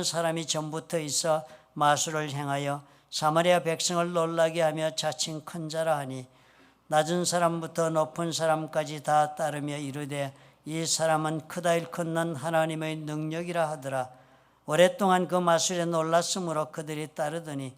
사람이 전부터 있어 마술을 행하여 사마리아 백성을 놀라게 하며 자칭 큰 자라 하니 낮은 사람부터 높은 사람까지 다 따르며 이르되 이 사람은 크다 일컫는 하나님의 능력이라 하더라. 오랫동안 그 마술에 놀랐으므로 그들이 따르더니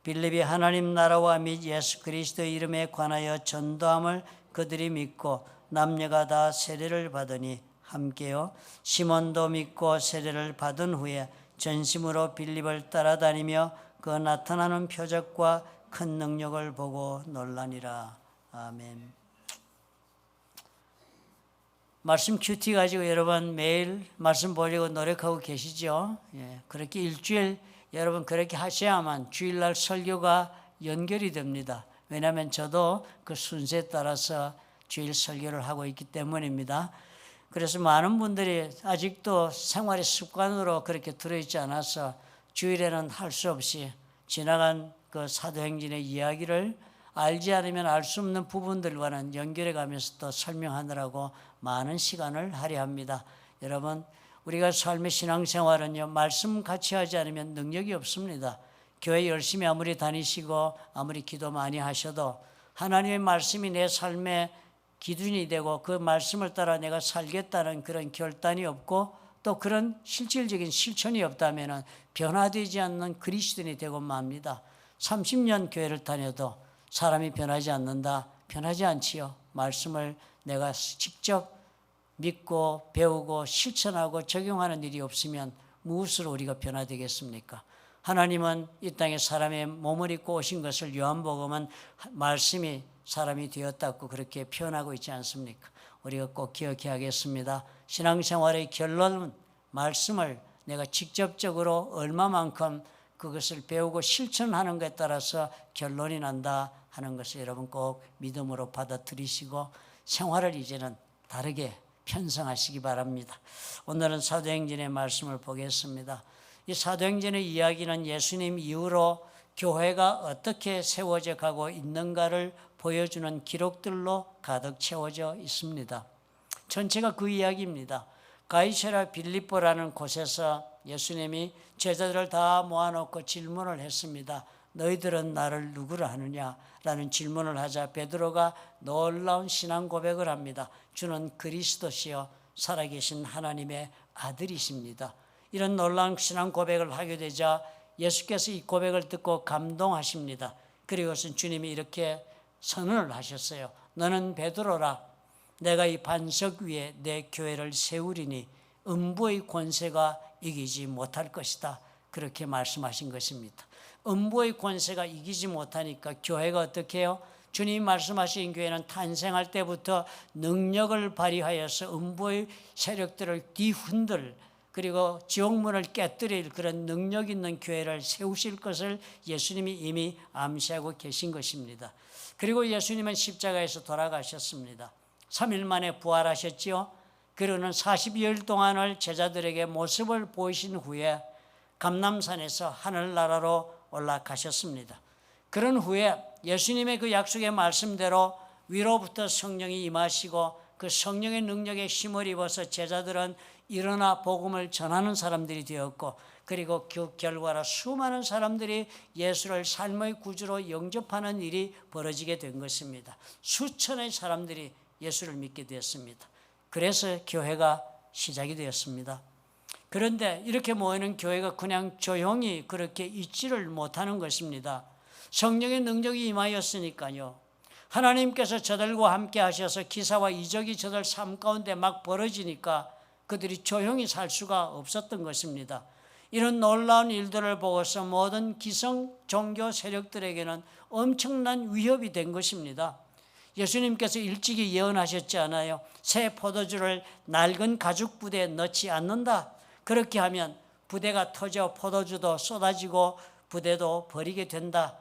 빌립이 하나님 나라와 및 예수 그리스도의 이름에 관하여 전도함을 그들이 믿고 남녀가 다 세례를 받으니 함께요 시몬도 믿고 세례를 받은 후에 전심으로 빌립을 따라다니며 그 나타나는 표적과 큰 능력을 보고 놀라니라. 아멘. 말씀 큐티 가지고 여러분 매일 말씀 보려고 노력하고 계시죠? 예, 그렇게 일주일 여러분 그렇게 하셔야만 주일날 설교가 연결이 됩니다. 왜냐하면 저도 그 순서에 따라서 주일 설교를 하고 있기 때문입니다. 그래서 많은 분들이 아직도 생활의 습관으로 그렇게 들어있지 않아서 주일에는 할 수 없이 지나간 그 사도행전의 이야기를 알지 않으면 알 수 없는 부분들과는 연결해 가면서 또 설명하느라고 많은 시간을 할애합니다. 여러분, 우리가 삶의 신앙생활은요, 말씀 같이 하지 않으면 능력이 없습니다. 교회 열심히 아무리 다니시고 아무리 기도 많이 하셔도 하나님의 말씀이 내 삶의 기준이 되고 그 말씀을 따라 내가 살겠다는 그런 결단이 없고 또 그런 실질적인 실천이 없다면 변화되지 않는 그리스도인이 되고 맙니다. 30년 교회를 다녀도 사람이 변하지 않는다. 변하지 않지요. 말씀을 내가 직접 믿고 배우고 실천하고 적용하는 일이 없으면 무엇으로 우리가 변화되겠습니까? 하나님은 이 땅에 사람의 몸을 입고 오신 것을 요한복음은 말씀이 사람이 되었다고 그렇게 표현하고 있지 않습니까? 우리가 꼭 기억해야겠습니다. 신앙생활의 결론은 말씀을 내가 직접적으로 얼마만큼 그것을 배우고 실천하는 것에 따라서 결론이 난다 하는 것을 여러분 꼭 믿음으로 받아들이시고 생활을 이제는 다르게 편성하시기 바랍니다. 오늘은 사도행전의 말씀을 보겠습니다. 이 사도행전의 이야기는 예수님 이후로 교회가 어떻게 세워져 가고 있는가를 보여주는 기록들로 가득 채워져 있습니다. 전체가 그 이야기입니다. 가이사랴 빌립보라는 곳에서 예수님이 제자들을 다 모아놓고 질문을 했습니다. 너희들은 나를 누구라 하느냐? 라는 질문을 하자 베드로가 놀라운 신앙 고백을 합니다. 주는 그리스도시요 살아계신 하나님의 아들이십니다. 이런 놀라운 신앙 고백을 하게 되자 예수께서 이 고백을 듣고 감동하십니다. 그리고선 주님이 이렇게 선언을 하셨어요. 너는 베드로라. 내가 이 반석 위에 내 교회를 세우리니 음부의 권세가 이기지 못할 것이다. 그렇게 말씀하신 것입니다. 음부의 권세가 이기지 못하니까 교회가 어떻게 해요? 주님이 말씀하신 교회는 탄생할 때부터 능력을 발휘하여서 음부의 세력들을 뒤흔들 그리고 지옥문을 깨뜨릴 그런 능력 있는 교회를 세우실 것을 예수님이 이미 암시하고 계신 것입니다. 그리고 예수님은 십자가에서 돌아가셨습니다. 3일 만에 부활하셨지요. 그리고는 40여일 동안을 제자들에게 모습을 보이신 후에 감람산에서 하늘나라로 올라가셨습니다. 그런 후에 예수님의 그 약속의 말씀대로 위로부터 성령이 임하시고 그 성령의 능력에 힘을 입어서 제자들은 일어나 복음을 전하는 사람들이 되었고 그리고 그 결과로 수많은 사람들이 예수를 삶의 구주로 영접하는 일이 벌어지게 된 것입니다. 수천의 사람들이 예수를 믿게 되었습니다. 그래서 교회가 시작이 되었습니다. 그런데 이렇게 모이는 교회가 그냥 조용히 그렇게 있지를 못하는 것입니다. 성령의 능력이 임하였으니까요. 하나님께서 저들과 함께 하셔서 기사와 이적이 저들 삶 가운데 막 벌어지니까 그들이 조용히 살 수가 없었던 것입니다. 이런 놀라운 일들을 보고서 모든 기성 종교 세력들에게는 엄청난 위협이 된 것입니다. 예수님께서 일찍이 예언하셨지 않아요? 새 포도주를 낡은 가죽 부대에 넣지 않는다. 그렇게 하면 부대가 터져 포도주도 쏟아지고 부대도 버리게 된다.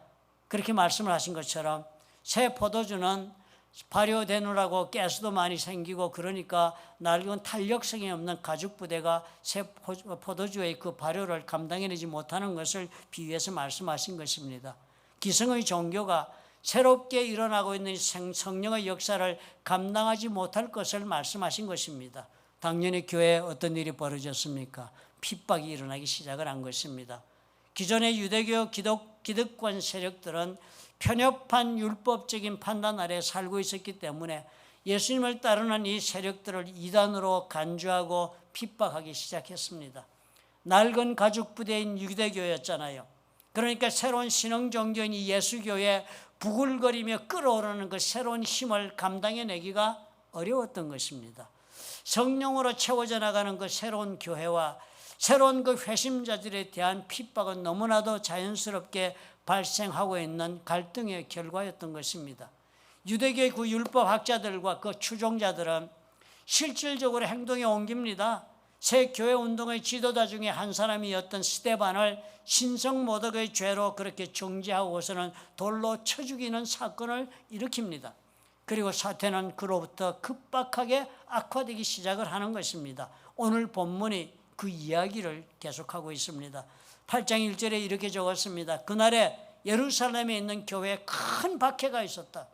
그렇게 말씀을 하신 것처럼 새 포도주는 발효되느라고 가스도 많이 생기고 그러니까 낡은 탄력성이 없는 가죽 부대가 새 포도주의 그 발효를 감당해내지 못하는 것을 비유해서 말씀하신 것입니다. 기성의 종교가 새롭게 일어나고 있는 성령의 역사를 감당하지 못할 것을 말씀하신 것입니다. 당연히 교회에 어떤 일이 벌어졌습니까? 핍박이 일어나기 시작을 한 것입니다. 기존의 유대교 기득권 세력들은 편협한 율법적인 판단 아래 살고 있었기 때문에 예수님을 따르는 이 세력들을 이단으로 간주하고 핍박하기 시작했습니다. 낡은 가죽 부대인 유대교였잖아요. 그러니까 새로운 신흥 종교인 이 예수교에 부글거리며 끓어오르는 그 새로운 힘을 감당해내기가 어려웠던 것입니다. 성령으로 채워져 나가는 그 새로운 교회와 새로운 그 회심자들에 대한 핍박은 너무나도 자연스럽게 발생하고 있는 갈등의 결과였던 것입니다. 유대교의 그 율법학자들과 그 추종자들은 실질적으로 행동에 옮깁니다. 새 교회 운동의 지도자 중에 한 사람이었던 스데반을 신성모독의 죄로 그렇게 정죄하고서는 돌로 쳐 죽이는 사건을 일으킵니다. 그리고 사태는 그로부터 급박하게 악화되기 시작을 하는 것입니다. 오늘 본문이 그 이야기를 계속하고 있습니다. 8장 1절에 이렇게 적었습니다. 그날에 예루살렘에 있는 교회에 큰 박해가 있었다.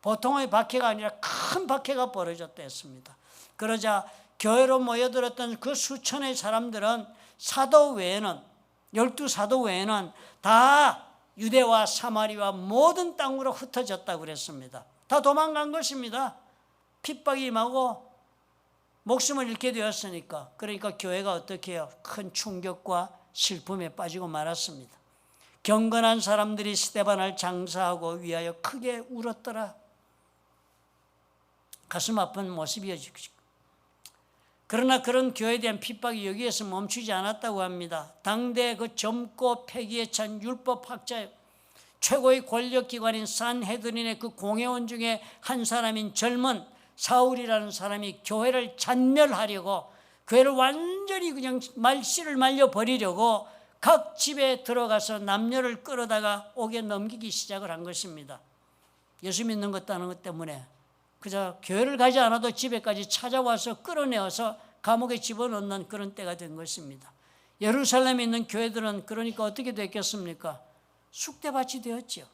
보통의 박해가 아니라 큰 박해가 벌어졌다 했습니다. 그러자 교회로 모여들었던 그 수천의 사람들은 사도 외에는 12사도 외에는 다 유대와 사마리아 모든 땅으로 흩어졌다고 그랬습니다. 다 도망간 것입니다. 핍박이 임하고 목숨을 잃게 되었으니까. 그러니까 교회가 어떻게 해요? 큰 충격과 슬픔에 빠지고 말았습니다. 경건한 사람들이 스데반을 장사하고 위하여 크게 울었더라. 가슴 아픈 모습이었죠. 그러나 그런 교회에 대한 핍박이 여기에서 멈추지 않았다고 합니다. 당대 그 젊고 패기에 찬 율법학자 최고의 권력기관인 산헤드린의 그 공회원 중에 한 사람인 젊은 사울이라는 사람이 교회를 잔멸하려고, 교회를 완전히 그냥 씨를 말려버리려고 각 집에 들어가서 남녀를 끌어다가 옥에 넘기기 시작을 한 것입니다. 예수 믿는 것 따는 것 때문에 그저 교회를 가지 않아도 집에까지 찾아와서 끌어내어서 감옥에 집어넣는 그런 때가 된 것입니다. 예루살렘에 있는 교회들은 그러니까 어떻게 됐겠습니까? 쑥대밭이 되었죠.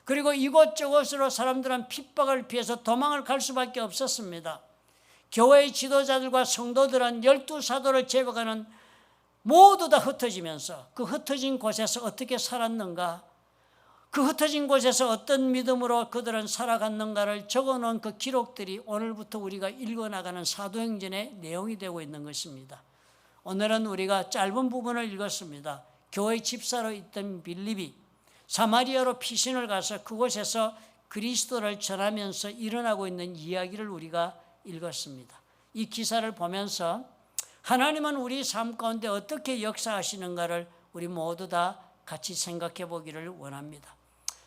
그리고 이곳저곳으로 사람들은 핍박을 피해서 도망을 갈 수밖에 없었습니다. 교회의 지도자들과 성도들은 12사도를 제외하는 모두 다 흩어지면서 그 흩어진 곳에서 어떻게 살았는가, 그 흩어진 곳에서 어떤 믿음으로 그들은 살아갔는가를 적어놓은 그 기록들이 오늘부터 우리가 읽어나가는 사도행전의 내용이 되고 있는 것입니다. 오늘은 우리가 짧은 부분을 읽었습니다. 교회 집사로 있던 빌립이 사마리아로 피신을 가서 그곳에서 그리스도를 전하면서 일어나고 있는 이야기를 우리가 읽었습니다. 이 기사를 보면서 하나님은 우리 삶 가운데 어떻게 역사하시는가를 우리 모두 다 같이 생각해 보기를 원합니다.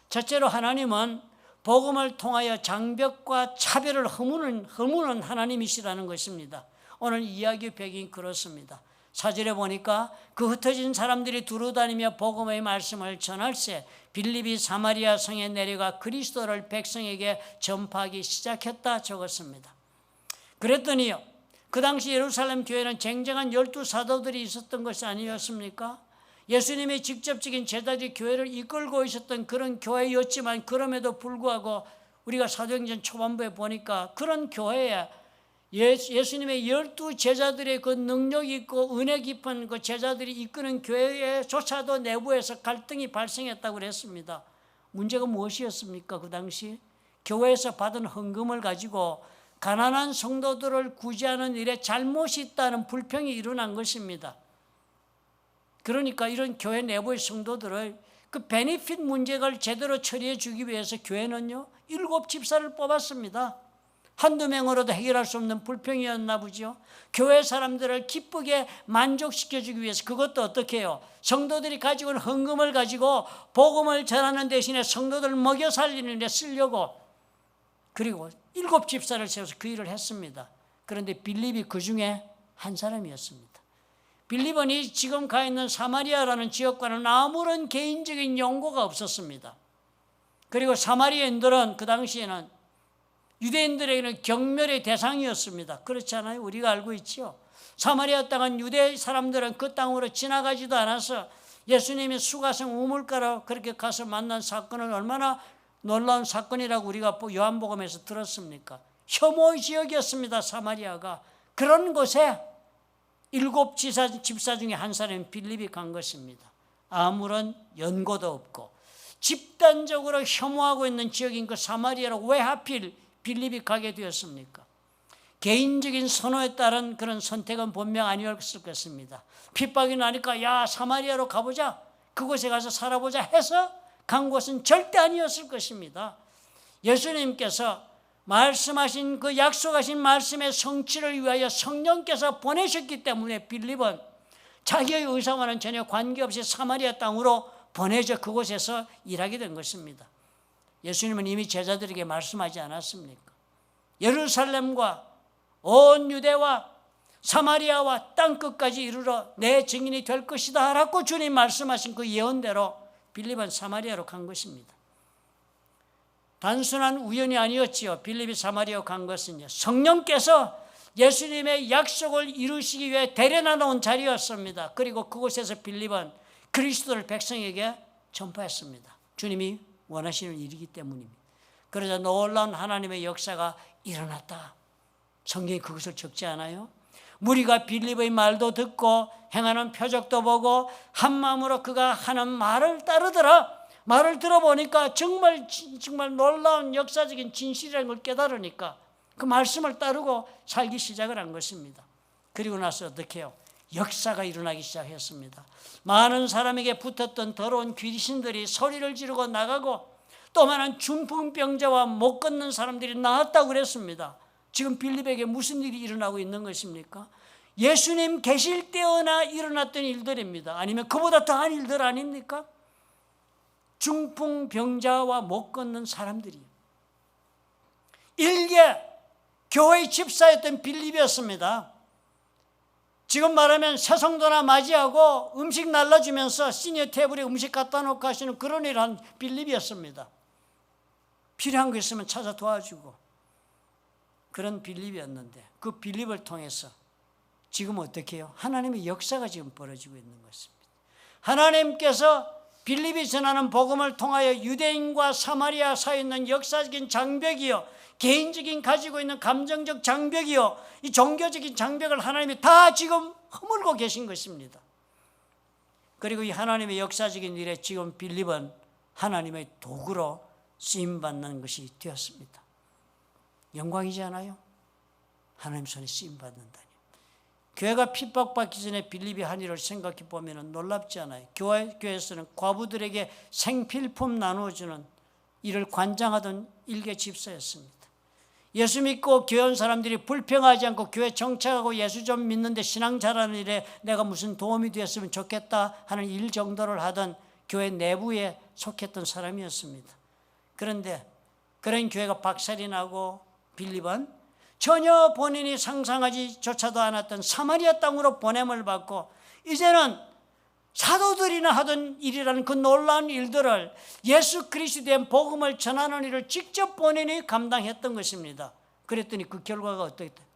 첫째로 하나님은 복음을 통하여 장벽과 차별을 허무는 하나님이시라는 것입니다. 오늘 이야기의 배경이 그렇습니다. 4절에 보니까 그 흩어진 사람들이 두루다니며 복음의 말씀을 전할새 빌립이 사마리아 성에 내려가 그리스도를 백성에게 전파하기 시작했다 적었습니다. 그랬더니요, 그 당시 예루살렘 교회는 쟁쟁한 12사도들이 있었던 것이 아니었습니까? 예수님의 직접적인 제자들이 교회를 이끌고 있었던 그런 교회였지만 그럼에도 불구하고 우리가 사도행전 초반부에 보니까 그런 교회에 예수님의 12제자들의 그 능력 있고 은혜 깊은 그 제자들이 이끄는 교회조차도 내부에서 갈등이 발생했다고 그랬습니다. 문제가 무엇이었습니까? 그 당시 교회에서 받은 헌금을 가지고 가난한 성도들을 구제하는 일에 잘못이 있다는 불평이 일어난 것입니다. 그러니까 이런 교회 내부의 성도들을 그 베니핏 문제를 제대로 처리해 주기 위해서 교회는요 7집사를 뽑았습니다. 한두 명으로도 해결할 수 없는 불평이었나 보죠. 교회 사람들을 기쁘게 만족시켜주기 위해서 그것도 어떻게 해요? 성도들이 가지고 있는 헌금을 가지고 복음을 전하는 대신에 성도들을 먹여 살리는 데 쓰려고, 그리고 7집사를 세워서 그 일을 했습니다. 그런데 빌립이 그 중에 한 사람이었습니다. 빌립은 이 지금 가 있는 사마리아라는 지역과는 아무런 개인적인 연고가 없었습니다. 그리고 사마리아인들은 그 당시에는 유대인들에게는 경멸의 대상이었습니다. 그렇지 않아요? 우리가 알고 있죠. 사마리아 땅은 유대 사람들은 그 땅으로 지나가지도 않아서 예수님이 수가성 우물가로 그렇게 가서 만난 사건은 얼마나 놀라운 사건이라고 우리가 요한복음에서 들었습니까? 혐오 지역이었습니다. 사마리아가. 그런 곳에 7 집사 중에 한 사람이 빌립이 간 것입니다. 아무런 연고도 없고 집단적으로 혐오하고 있는 지역인 그 사마리아로 왜 하필 빌립이 가게 되었습니까? 개인적인 선호에 따른 그런 선택은 분명 아니었을 것입니다. 핍박이 나니까 야 사마리아로 가보자, 그곳에 가서 살아보자 해서 간 곳은 절대 아니었을 것입니다. 예수님께서 말씀하신 그 약속하신 말씀의 성취를 위하여 성령께서 보내셨기 때문에 빌립은 자기의 의사와는 전혀 관계없이 사마리아 땅으로 보내져 그곳에서 일하게 된 것입니다. 예수님은 이미 제자들에게 말씀하지 않았습니까? 예루살렘과 온 유대와 사마리아와 땅끝까지 이르러 내 증인이 될 것이다 라고 주님 말씀하신 그 예언대로 빌립은 사마리아로 간 것입니다. 단순한 우연이 아니었지요. 빌립이 사마리아로 간 것은요, 성령께서 예수님의 약속을 이루시기 위해 데려다 놓은 자리였습니다. 그리고 그곳에서 빌립은 그리스도를 백성에게 전파했습니다. 주님이 원하시는 일이기 때문입니다. 그러자 놀라운 하나님의 역사가 일어났다. 성경이 그것을 적지 않아요? 무리가 빌립의 말도 듣고 행하는 표적도 보고 한 마음으로 그가 하는 말을 따르더라. 말을 들어보니까 정말 놀라운 역사적인 진실이라는 걸 깨달으니까 그 말씀을 따르고 살기 시작을 한 것입니다. 그리고 나서 어떻게 해요? 역사가 일어나기 시작했습니다. 많은 사람에게 붙었던 더러운 귀신들이 소리를 지르고 나가고 또 많은 중풍병자와 못 걷는 사람들이 나았다고 그랬습니다. 지금 빌립에게 무슨 일이 일어나고 있는 것입니까? 예수님 계실 때나 일어났던 일들입니다. 아니면 그보다 더한 일들 아닙니까? 중풍병자와 못 걷는 사람들이 일개 교회의 집사였던 빌립이었습니다. 지금 말하면 새성도나 맞이하고 음식 날라주면서 시니어 테이블에 음식 갖다 놓고 하시는 그런 일을 한 빌립이었습니다. 필요한 거 있으면 찾아 도와주고 그런 빌립이었는데 그 빌립을 통해서 지금 어떻게 해요? 하나님의 역사가 지금 벌어지고 있는 것입니다. 하나님께서 빌립이 전하는 복음을 통하여 유대인과 사마리아 사이에 있는 역사적인 장벽이요, 개인적인 가지고 있는 감정적 장벽이요, 이 종교적인 장벽을 하나님이 다 지금 허물고 계신 것입니다. 그리고 이 하나님의 역사적인 일에 지금 빌립은 하나님의 도구로 쓰임받는 것이 되었습니다. 영광이지 않아요? 하나님 손에 쓰임받는다니. 교회가 핍박받기 전에 빌립이 한 일을 생각해 보면 놀랍지 않아요? 교회에서는 과부들에게 생필품 나누어주는 일을 관장하던 일개 집사였습니다. 예수 믿고 교회 온 사람들이 불평하지 않고 교회 정착하고 예수 좀 믿는데 신앙 잘하는 일에 내가 무슨 도움이 되었으면 좋겠다 하는 일 정도를 하던 교회 내부에 속했던 사람이었습니다. 그런데 그런 교회가 박살이 나고 빌립은 전혀 본인이 상상하지조차도 않았던 사마리아 땅으로 보냄을 받고 이제는 사도들이나 하던 일이라는 그 놀라운 일들을 예수 그리스도의 복음을 전하는 일을 직접 본인이 감당했던 것입니다. 그랬더니 그 결과가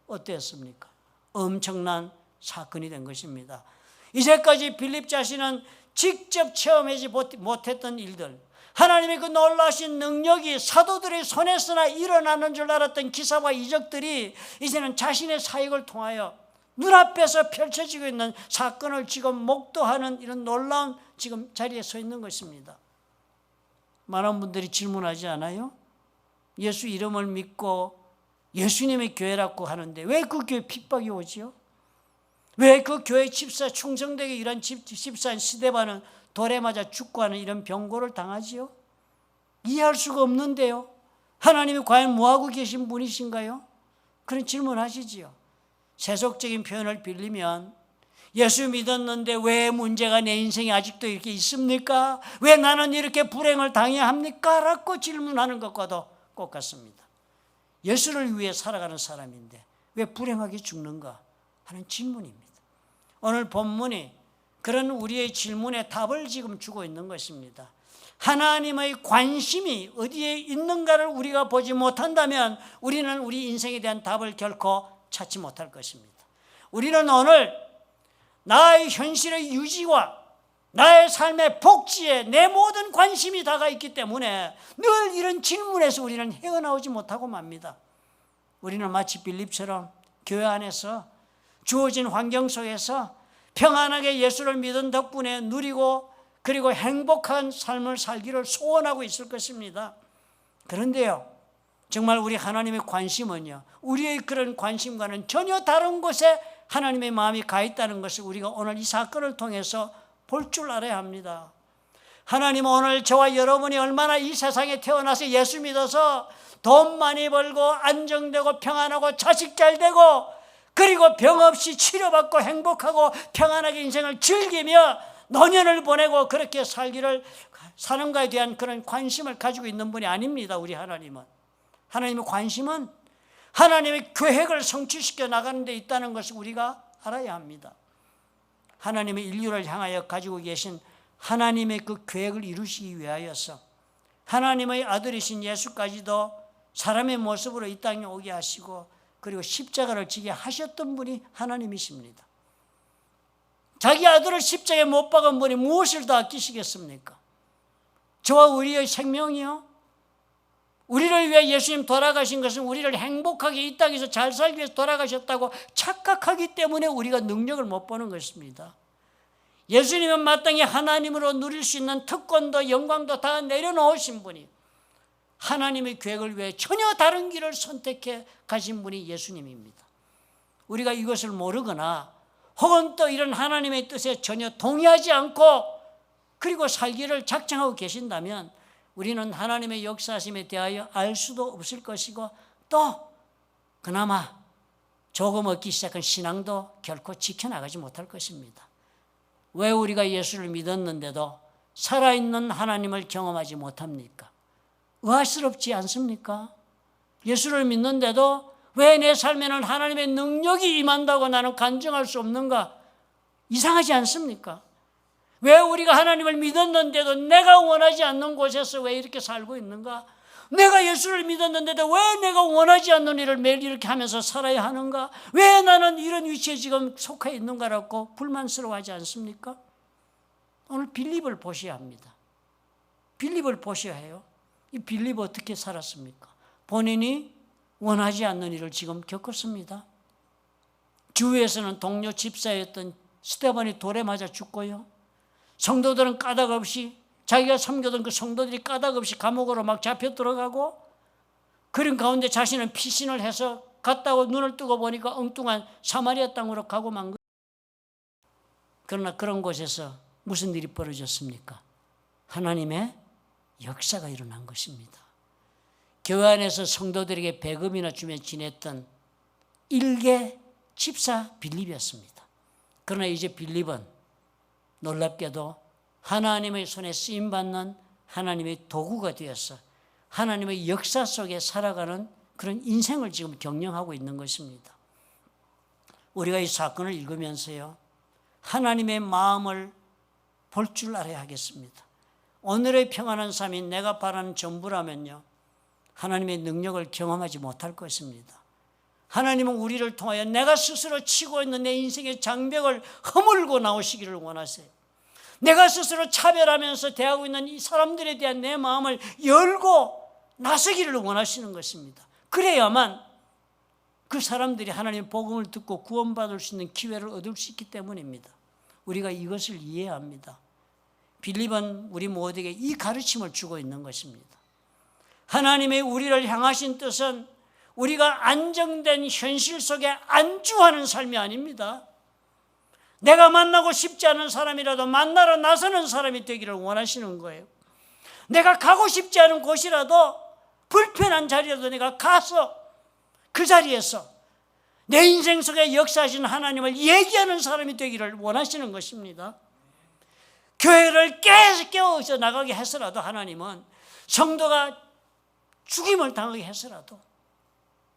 어땠습니까? 엄청난 사건이 된 것입니다. 이제까지 빌립 자신은 직접 체험하지 못했던 일들, 하나님의 그 놀라신 능력이 사도들의 손에서나 일어나는 줄 알았던 기사와 이적들이 이제는 자신의 사역을 통하여 눈앞에서 펼쳐지고 있는 사건을 지금 목도하는 이런 놀라운 지금 자리에 서 있는 것입니다. 많은 분들이 질문하지 않아요? 예수 이름을 믿고 예수님의 교회라고 하는데 왜 그 교회 핍박이 오지요? 왜 그 교회 집사 충성되게 일한 집사인 스데반은 돌에 맞아 죽고 하는 이런 병고를 당하지요? 이해할 수가 없는데요. 하나님이 과연 뭐하고 계신 분이신가요? 그런 질문하시지요. 세속적인 표현을 빌리면 예수 믿었는데 왜 문제가 내 인생에 아직도 이렇게 있습니까? 왜 나는 이렇게 불행을 당해야 합니까? 라고 질문하는 것과도 똑같습니다. 예수를 위해 살아가는 사람인데 왜 불행하게 죽는가 하는 질문입니다. 오늘 본문이 그런 우리의 질문에 답을 지금 주고 있는 것입니다. 하나님의 관심이 어디에 있는가를 우리가 보지 못한다면 우리는 우리 인생에 대한 답을 결코 찾지 못할 것입니다. 우리는 오늘 나의 현실의 유지와 나의 삶의 복지에 내 모든 관심이 다가 있기 때문에 늘 이런 질문에서 우리는 헤어나오지 못하고 맙니다. 우리는 마치 빌립처럼 교회 안에서 주어진 환경 속에서 평안하게 예수를 믿은 덕분에 누리고 그리고 행복한 삶을 살기를 소원하고 있을 것입니다. 그런데요, 정말 우리 하나님의 관심은요, 우리의 그런 관심과는 전혀 다른 곳에 하나님의 마음이 가 있다는 것을 우리가 오늘 이 사건을 통해서 볼 줄 알아야 합니다. 하나님은 오늘 저와 여러분이 얼마나 이 세상에 태어나서 예수 믿어서 돈 많이 벌고 안정되고 평안하고 자식 잘 되고 그리고 병 없이 치료받고 행복하고 평안하게 인생을 즐기며 노년을 보내고 그렇게 사는 것에 대한 그런 관심을 가지고 있는 분이 아닙니다. 우리 하나님은. 하나님의 관심은 하나님의 계획을 성취시켜 나가는 데 있다는 것을 우리가 알아야 합니다. 하나님의 인류를 향하여 가지고 계신 하나님의 그 계획을 이루시기 위하여서 하나님의 아들이신 예수까지도 사람의 모습으로 이 땅에 오게 하시고 그리고 십자가를 지게 하셨던 분이 하나님이십니다. 자기 아들을 십자가에 못 박은 분이 무엇을 더 아끼시겠습니까? 저와 우리의 생명이요, 우리를 위해 예수님 돌아가신 것은 우리를 행복하게 이 땅에서 잘 살기 위해서 돌아가셨다고 착각하기 때문에 우리가 능력을 못 보는 것입니다. 예수님은 마땅히 하나님으로 누릴 수 있는 특권도 영광도 다 내려놓으신 분이 하나님의 계획을 위해 전혀 다른 길을 선택해 가신 분이 예수님입니다. 우리가 이것을 모르거나 혹은 또 이런 하나님의 뜻에 전혀 동의하지 않고 그리고 살기를 작정하고 계신다면 우리는 하나님의 역사심에 대하여 알 수도 없을 것이고 또 그나마 조금 얻기 시작한 신앙도 결코 지켜나가지 못할 것입니다. 왜 우리가 예수를 믿었는데도 살아있는 하나님을 경험하지 못합니까? 의아스럽지 않습니까? 예수를 믿는데도 왜 내 삶에는 하나님의 능력이 임한다고 나는 간증할 수 없는가? 이상하지 않습니까? 왜 우리가 하나님을 믿었는데도 내가 원하지 않는 곳에서 왜 이렇게 살고 있는가? 내가 예수를 믿었는데도 왜 내가 원하지 않는 일을 매일 이렇게 하면서 살아야 하는가? 왜 나는 이런 위치에 지금 속해 있는가라고 불만스러워하지 않습니까? 오늘 빌립을 보셔야 합니다. 빌립을 보셔야 해요. 이 빌립 어떻게 살았습니까? 본인이 원하지 않는 일을 지금 겪었습니다. 주위에서는 동료 집사였던 스데반이 돌에 맞아 죽고요. 성도들은 까닭 없이 자기가 섬기던 그 성도들이 까닭 없이 감옥으로 막 잡혀 들어가고 그런 가운데 자신은 피신을 해서 갔다고 눈을 뜨고 보니까 엉뚱한 사마리아 땅으로 가고 만 거예요. 그러나 그런 곳에서 무슨 일이 벌어졌습니까? 하나님의 역사가 일어난 것입니다. 교회 안에서 성도들에게 배금이나 주며 지냈던 일개 집사 빌립이었습니다. 그러나 이제 빌립은 놀랍게도 하나님의 손에 쓰임받는 하나님의 도구가 되어서 하나님의 역사 속에 살아가는 그런 인생을 지금 경영하고 있는 것입니다. 우리가 이 사건을 읽으면서요, 하나님의 마음을 볼 줄 알아야 하겠습니다. 오늘의 평안한 삶이 내가 바라는 전부라면요, 하나님의 능력을 경험하지 못할 것입니다. 하나님은 우리를 통하여 내가 스스로 치고 있는 내 인생의 장벽을 허물고 나오시기를 원하세요. 내가 스스로 차별하면서 대하고 있는 이 사람들에 대한 내 마음을 열고 나서기를 원하시는 것입니다. 그래야만 그 사람들이 하나님의 복음을 듣고 구원받을 수 있는 기회를 얻을 수 있기 때문입니다. 우리가 이것을 이해해야 합니다. 빌립은 우리 모두에게 이 가르침을 주고 있는 것입니다. 하나님의 우리를 향하신 뜻은 우리가 안정된 현실 속에 안주하는 삶이 아닙니다. 내가 만나고 싶지 않은 사람이라도 만나러 나서는 사람이 되기를 원하시는 거예요. 내가 가고 싶지 않은 곳이라도 불편한 자리라도 내가 가서 그 자리에서 내 인생 속에 역사하신 하나님을 얘기하는 사람이 되기를 원하시는 것입니다. 교회를 깨어서 나가게 해서라도 하나님은 성도가 죽임을 당하게 해서라도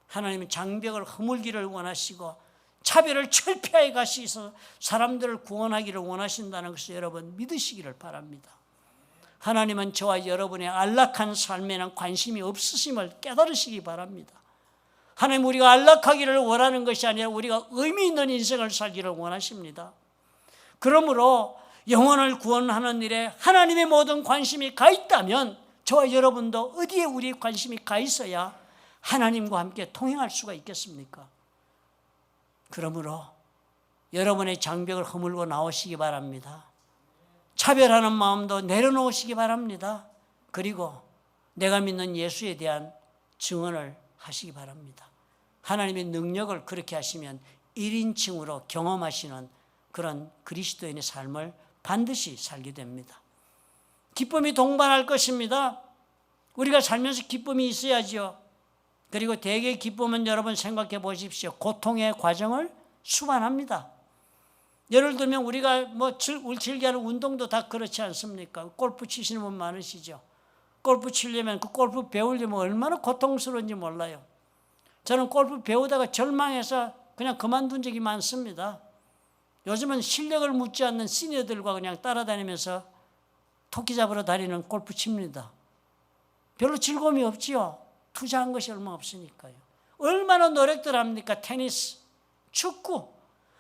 하나님은 장벽을 허물기를 원하시고 차별을 철폐해 가시서 사람들을 구원하기를 원하신다는 것을 여러분 믿으시기를 바랍니다. 하나님은 저와 여러분의 안락한 삶에는 관심이 없으심을 깨달으시기 바랍니다. 하나님, 우리가 안락하기를 원하는 것이 아니라 우리가 의미 있는 인생을 살기를 원하십니다. 그러므로 영혼을 구원하는 일에 하나님의 모든 관심이 가 있다면 저와 여러분도 어디에 우리의 관심이 가 있어야 하나님과 함께 통행할 수가 있겠습니까? 그러므로 여러분의 장벽을 허물고 나오시기 바랍니다. 차별하는 마음도 내려놓으시기 바랍니다. 그리고 내가 믿는 예수에 대한 증언을 하시기 바랍니다. 하나님의 능력을 그렇게 하시면 1인칭으로 경험하시는 그런 그리스도인의 삶을 반드시 살게 됩니다. 기쁨이 동반할 것입니다. 우리가 살면서 기쁨이 있어야죠. 그리고 대개의 기쁨은 여러분 생각해 보십시오. 고통의 과정을 수반합니다. 예를 들면 우리가 즐겨하는 운동도 다 그렇지 않습니까? 골프 치시는 분 많으시죠? 골프 치려면 그 골프 배우려면 얼마나 고통스러운지 몰라요. 저는 골프 배우다가 절망해서 그냥 그만둔 적이 많습니다. 요즘은 실력을 묻지 않는 시니어들과 그냥 따라다니면서 토끼 잡으러 다니는 골프 칩니다. 별로 즐거움이 없지요. 투자한 것이 얼마 없으니까요. 얼마나 노력들 합니까? 테니스, 축구,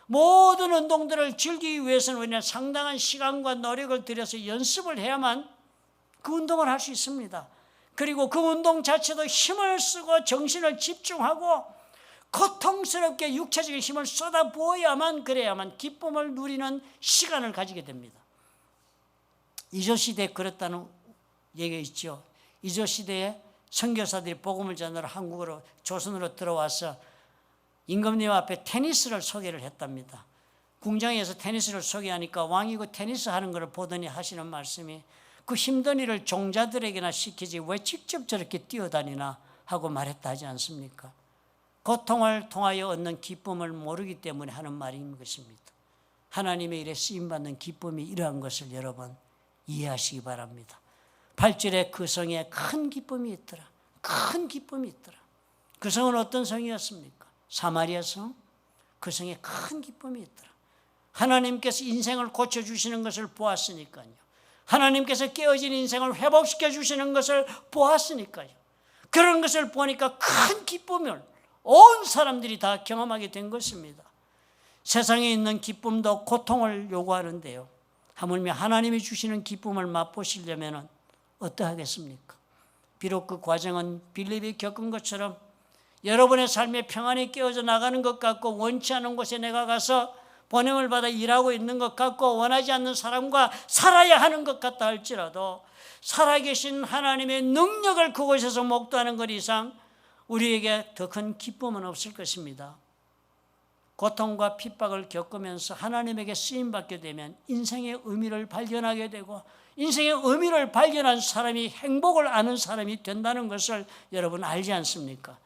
모든 운동들을 즐기기 위해서는 우리는 상당한 시간과 노력을 들여서 연습을 해야만 그 운동을 할 수 있습니다. 그리고 그 운동 자체도 힘을 쓰고 정신을 집중하고 고통스럽게 육체적인 힘을 쏟아부어야만 그래야만 기쁨을 누리는 시간을 가지게 됩니다. 이조시대에 그랬다는 얘기가 있죠. 이조시대에 선교사들이 복음을 전하러 한국으로 조선으로 들어와서 임금님 앞에 테니스를 소개를 했답니다. 궁정에서 테니스를 소개하니까 왕이 그 테니스 하는 것을 보더니 하시는 말씀이 그 힘든 일을 종자들에게나 시키지 왜 직접 저렇게 뛰어다니나 하고 말했다 하지 않습니까? 고통을 통하여 얻는 기쁨을 모르기 때문에 하는 말인 것입니다. 하나님의 일에 쓰임받는 기쁨이 이러한 것을 여러분 이해하시기 바랍니다. 8절에 그 성에 큰 기쁨이 있더라. 큰 기쁨이 있더라. 그 성은 어떤 성이었습니까? 사마리아 성? 그 성에 큰 기쁨이 있더라. 하나님께서 인생을 고쳐주시는 것을 보았으니까요. 하나님께서 깨어진 인생을 회복시켜 주시는 것을 보았으니까요. 그런 것을 보니까 큰 기쁨을 온 사람들이 다 경험하게 된 것입니다. 세상에 있는 기쁨도 고통을 요구하는데요. 하물며 하나님이 주시는 기쁨을 맛보시려면 어떠하겠습니까? 비록 그 과정은 빌립이 겪은 것처럼 여러분의 삶의 평안이 깨어져 나가는 것 같고 원치 않은 곳에 내가 가서 번영을 받아 일하고 있는 것 같고 원하지 않는 사람과 살아야 하는 것 같다 할지라도 살아계신 하나님의 능력을 그곳에서 목도하는 것 이상 우리에게 더 큰 기쁨은 없을 것입니다. 고통과 핍박을 겪으면서 하나님에게 쓰임받게 되면 인생의 의미를 발견하게 되고 인생의 의미를 발견한 사람이 행복을 아는 사람이 된다는 것을 여러분 알지 않습니까?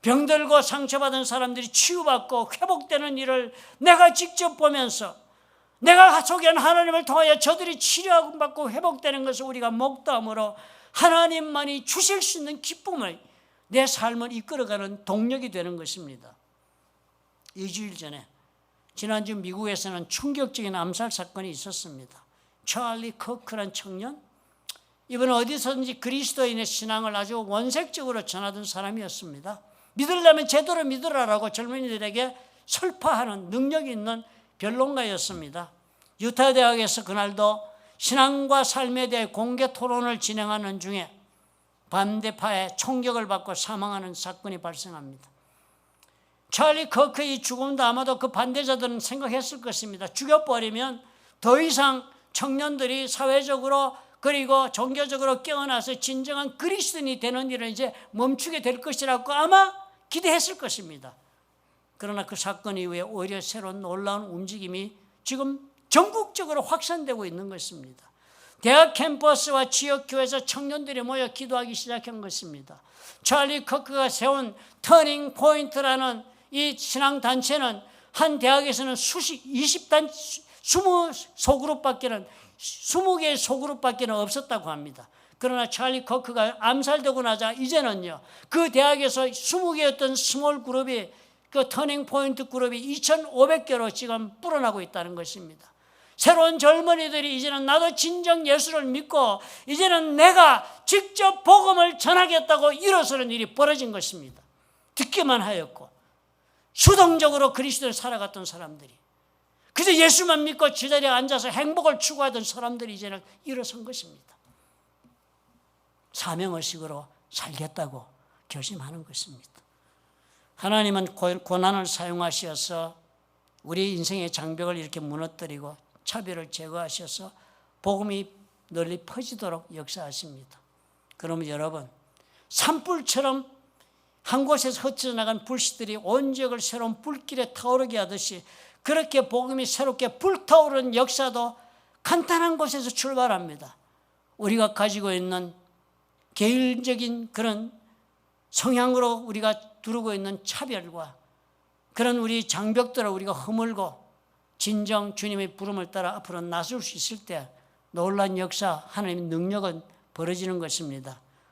병들고 상처받은 사람들이 치유받고 회복되는 일을 내가 직접 보면서 내가 소개한 하나님을 통하여 저들이 치료받고 회복되는 것을 우리가 목도함으로 하나님만이 주실 수 있는 기쁨을 내 삶을 이끌어가는 동력이 되는 것입니다. 2주일 전에 지난주 미국에서는 충격적인 암살 사건이 있었습니다. 찰리 커크란 청년, 이번에 어디서든지 그리스도인의 신앙을 아주 원색적으로 전하던 사람이었습니다. 믿으려면 제대로 믿으라라고 젊은이들에게 설파하는 능력이 있는 변론가였습니다. 유타 대학에서 그날도 신앙과 삶에 대해 공개 토론을 진행하는 중에 반대파의 총격을 받고 사망하는 사건이 발생합니다. 찰리 커크의 죽음도 아마도 그 반대자들은 생각했을 것입니다. 죽여버리면 더 이상 청년들이 사회적으로 그리고 종교적으로 깨어나서 진정한 그리스도인이 되는 일을 이제 멈추게 될 것이라고 아마 기대했을 것입니다. 그러나 그 사건 이후에 오히려 새로운 놀라운 움직임이 지금 전국적으로 확산되고 있는 것입니다. 대학 캠퍼스와 지역교회에서 청년들이 모여 기도하기 시작한 것입니다. 찰리 커크가 세운 터닝 포인트라는 이 신앙단체는 한 대학에서는 20개의 소그룹밖에 없었다고 합니다. 그러나 찰리 커크가 암살되고 나자 이제는요, 그 대학에서 20개였던 스몰 그룹이 그 터닝 포인트 그룹이 2,500개로 지금 불어나고 있다는 것입니다. 새로운 젊은이들이 이제는 나도 진정 예수를 믿고 이제는 내가 직접 복음을 전하겠다고 일어서는 일이 벌어진 것입니다. 듣기만 하였고 수동적으로 그리스도를 살아갔던 사람들이, 그저 예수만 믿고 제자리에 앉아서 행복을 추구하던 사람들이 이제는 일어선 것입니다. 사명의식으로 살겠다고 결심하는 것입니다. 하나님은 고난을 사용하셔서 우리 인생의 장벽을 이렇게 무너뜨리고 차별을 제거하셔서 복음이 널리 퍼지도록 역사하십니다. 그러면 여러분, 산불처럼 한 곳에서 흩어져 나간 불씨들이 온 지역을 새로운 불길에 타오르게 하듯이 그렇게 복음이 새롭게 불타오르는 역사도 간단한 곳에서 출발합니다. 우리가 가지고 있는 개인적인 그런 성향으로 우리가 두르고 있는 차별과 그런 우리 장벽들을 우리가 허물고 진정 주님의 부름을 따라 앞으로 나설 수 있을 때 놀라운 역사, 하나님의 능력은 벌어지는 것입니다.